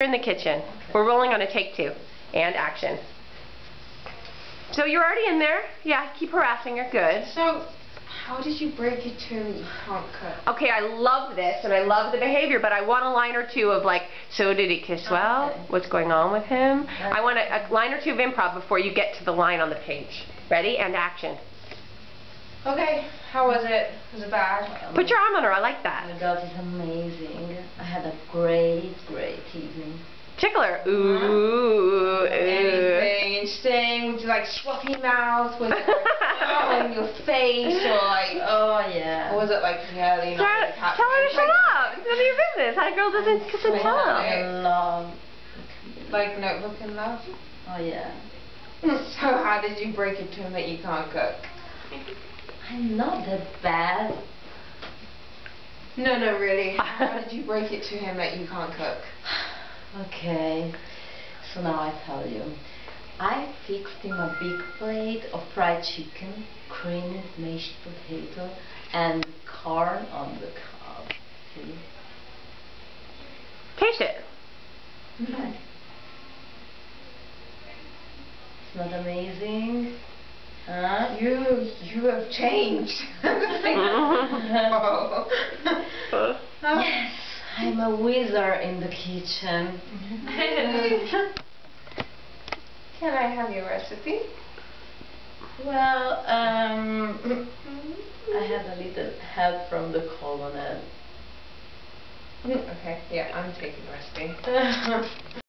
In the kitchen. We're rolling on a take two. And action. So you're already in there. Yeah, keep harassing her. Good. So, how did you break it to you can't cook? Okay, I love this and I love the behavior, but I want a line or two of like, so did he kiss well? What's going on with him? I want a line or two of improv before you get to the line on the page. Ready? And action. Okay, how was it? Was it bad? Put your arm on her. I like that. Oh my God, it's amazing. I had a great evening. Tickle her. Ooh. Anything interesting? Would you like sloppy mouth? Was it like in your face or like? Oh yeah. Or was it like really not? Tell her to shut up. It's none of your business. How a girl doesn't kiss and tell. I love. Like Notebook and Love? Oh yeah. So how did you break it to him that you can't cook? I'm not that bad. No, really. How did you break it to him that you can't cook? Okay, so now I tell you. I fixed him a big plate of fried chicken, creamy mashed potato, and corn on the cob. See? Taste it. Right. It's not amazing? Huh? You have changed. Yes, I'm a wizard in the kitchen. Can I have your recipe? Well, I had a little help from the colonel. Okay, yeah, I'm taking the recipe.